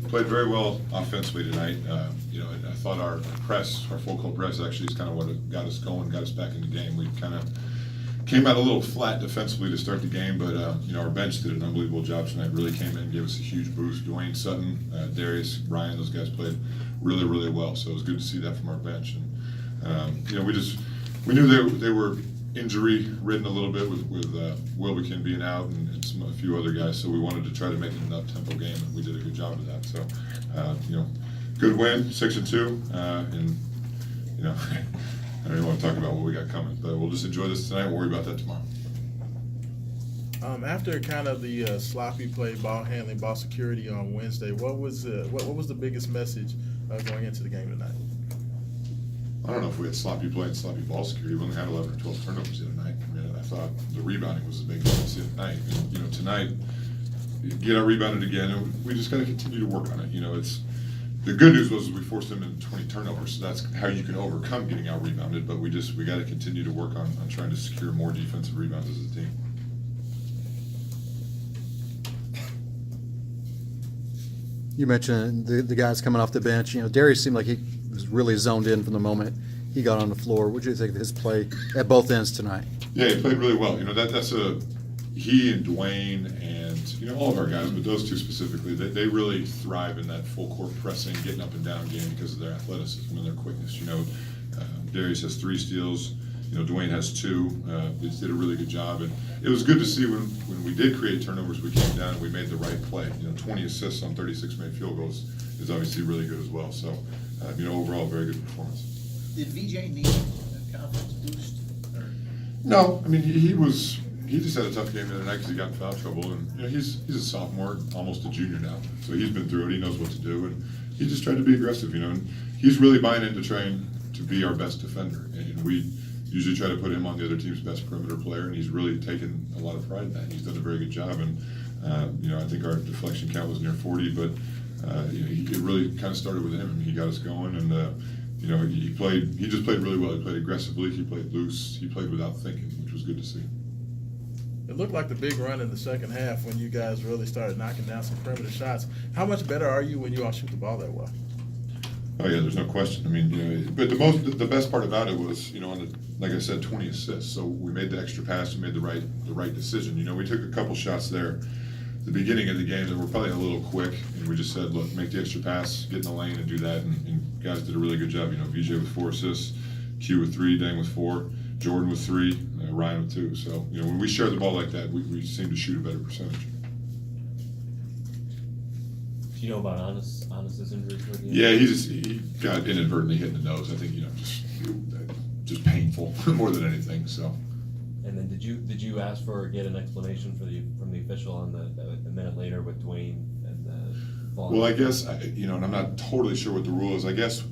played very well offensively tonight. I thought our press, our full court press, actually is kind of what got us going, got us back in the game. We kind of came out a little flat defensively to start the game, but our bench did an unbelievable job tonight. Really came in, gave us a huge boost. Dwayne Sutton, Darius, Ryan, those guys played really, really well. So it was good to see that from our bench. And we knew they were injury ridden a little bit with Wilbekin being out and a few other guys. So we wanted to try to make it an up-tempo game, and we did a good job of that. So good win, 6-2, and I don't even want to talk about what we got coming, but we'll just enjoy this tonight. We'll worry about that tomorrow. After kind of the sloppy play, ball handling, ball security on Wednesday, what was the biggest message going into the game tonight? I don't know if we had sloppy play and sloppy ball security. We only had 11 or 12 turnovers the other night. I mean, I thought the rebounding was the biggest thing at night. And, tonight, get out rebounded again, and we just got to continue to work on it. The good news was we forced them into 20 turnovers, so that's how you can overcome getting out rebounded. But we got to continue to work on trying to secure more defensive rebounds as a team. You mentioned the guys coming off the bench. Darius seemed like he was really zoned in from the moment he got on the floor. What do you think of his play at both ends tonight? Yeah, he played really well. That's he and Dwayne and all of our guys, but those two specifically, they really thrive in that full court pressing, getting up and down game because of their athleticism and their quickness. Darius has 3 steals. Dwayne has 2. They did a really good job, and it was good to see when we did create turnovers, we came down and we made the right play. 20 assists on 36 made field goals is obviously really good as well. So, overall, very good performance. Did VJ need a confidence boost? Or? No, I mean he just had a tough game the other night because he got in foul trouble, and he's a sophomore, almost a junior now, so he's been through it. He knows what to do, and he just tried to be aggressive. And he's really buying into trying to be our best defender, and we usually try to put him on the other team's best perimeter player, and he's really taken a lot of pride in that. And he's done a very good job, and I think our deflection count was near 40, but it really kind of started with him. I mean, he got us going, and he just played really well. He played aggressively, he played loose, he played without thinking, which was good to see. It looked like the big run in the second half when you guys really started knocking down some perimeter shots. How much better are you when you all shoot the ball that well? Oh yeah, there's no question. I mean, but the best part about it was, like I said, 20 assists. So we made the extra pass, we made the right decision. We took a couple shots there at the beginning of the game that were probably a little quick, and we just said, look, make the extra pass, get in the lane, and do that. And guys did a really good job. VJ with 4 assists, Q with 3, Dang with 4, Jordan with 3, Ryan with 2. So when we share the ball like that, we seem to shoot a better percentage. Do you know about Honest's injury? Yeah, he got inadvertently hit in the nose. I think just painful more than anything. So. And then did you ask for or get an explanation from the official on the minute later with Dwayne and the ball? Well, I guess and I'm not totally sure what the rule is. I guess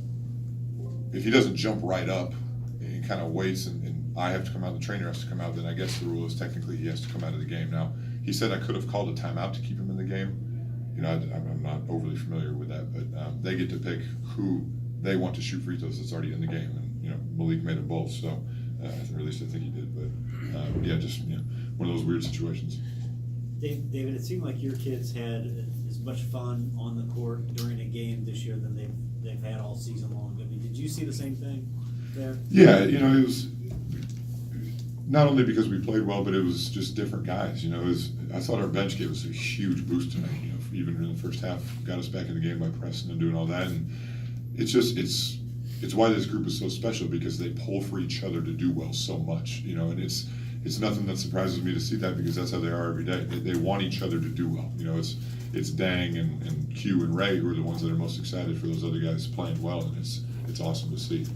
if he doesn't jump right up and kind of waits and I have to come out, the trainer has to come out, then I guess the rule is technically he has to come out of the game. Now he said I could have called a timeout to keep him in the game. I'm not overly familiar with that, but they get to pick who they want to shoot free throws that's already in the game, and Malik made them both, so or at least I think he did. But just one of those weird situations. David, it seemed like your kids had as much fun on the court during a game this year than they've had all season long. I mean, did you see the same thing there? Yeah, it was not only because we played well, but it was just different guys. I thought our bench gave us a huge boost tonight. Even in the first half, got us back in the game by pressing and doing all that. And it's why this group is so special, because they pull for each other to do well so much. And it's nothing that surprises me to see that, because that's how they are every day. They want each other to do well. It's Dang and Q and Ray who are the ones that are most excited for those other guys playing well, and it's awesome to see.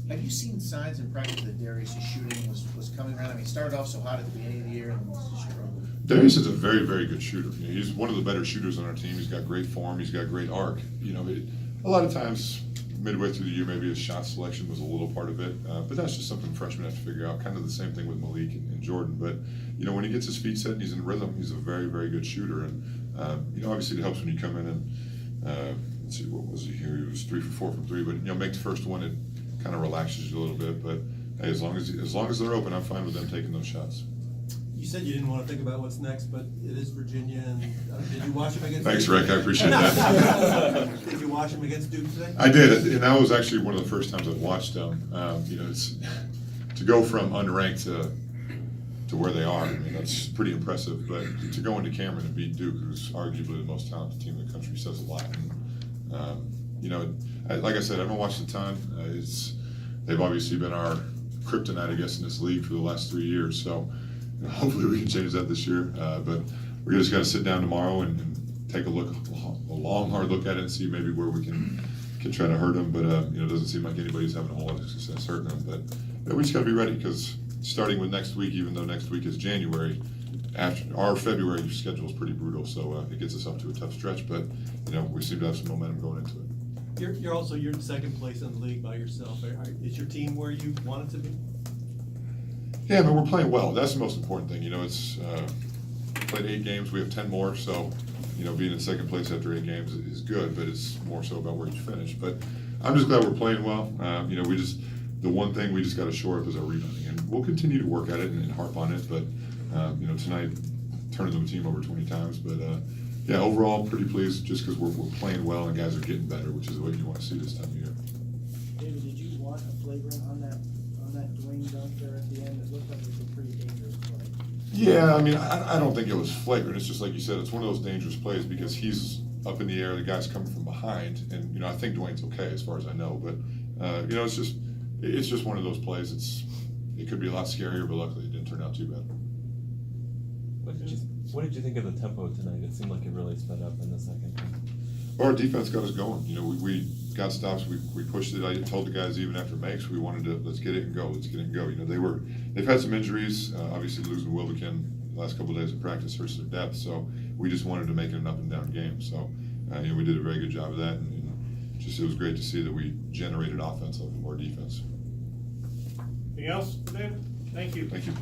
Have you seen signs in practice that Darius' shooting was coming around? I mean, he started off so hot at the beginning of the year and was just Darius is a very, very good shooter. He's one of the better shooters on our team. He's got great form. He's got great arc. A lot of times, midway through the year, maybe his shot selection was a little part of it. But that's just something freshmen have to figure out. Kind of the same thing with Malik and Jordan. But when he gets his feet set and he's in rhythm, he's a very, very good shooter. And obviously it helps when you come in and let's see, what was he here? He was 3 for 4 from 3. But make the first one, it kind of relaxes you a little bit. But hey, as long as they're open, I'm fine with them taking those shots. You said you didn't want to think about what's next, but it is Virginia, and did you watch them against? Thanks, Duke? Rick, I appreciate that. Did you watch them against Duke today? I did, and that was actually one of the first times I've watched them. You know, it's to go from unranked to where they are. I mean, that's pretty impressive. But to go into Cameron and beat Duke, who's arguably the most talented team in the country, says a lot. And, you know, like I said, I haven't watched a ton. They've obviously been our kryptonite, I guess, in this league for the last 3 years. So you know, hopefully we can change that this year. But we're just got to sit down tomorrow and take a long, hard look at it and see maybe where we can try to hurt them. But you know, it doesn't seem like anybody's having a whole lot of success hurting them. But you know, we just got to be ready, because starting with next week, even though next week is January, after our February schedule is pretty brutal. So it gets us up to a tough stretch. But you know, we seem to have some momentum going into it. You're in second place in the league by yourself. Is your team where you want it to be? Yeah, but we're playing well. That's the most important thing. You know, it's played 8 games. We have 10 more. So, you know, being in second place after 8 games is good, but it's more so about where you finish. But I'm just glad we're playing well. You know, the one thing we just got to shore up is our rebounding, and we'll continue to work at it and harp on it. But you know, tonight turning the team over 20 times. But yeah, overall pretty pleased, just because we're playing well and guys are getting better, which is what you want to see this time of year. David, did you want a flagrant on that Dwayne dunk there at the end? It looked like it was a pretty dangerous play. Yeah, I mean, I don't think it was flagrant. It's just like you said, it's one of those dangerous plays because he's up in the air, the guy's coming from behind, and you know, I think Dwayne's okay as far as I know. But you know, it's just one of those plays. It could be a lot scarier, but luckily it didn't turn out too bad. What did you think of the tempo tonight? It seemed like it really sped up in the second half. Well, our defense got us going. You know, we got stops. We pushed it. I told the guys even after makes, we wanted to let's get it and go. Let's get it and go. You know, they've had some injuries. Obviously, losing Wilbekin the last couple of days of practice hurts their depth. So we just wanted to make it an up and down game. So you know, we did a very good job of that, and just it was great to see that we generated offense off of our defense. Anything else, David? Thank you. Thank you.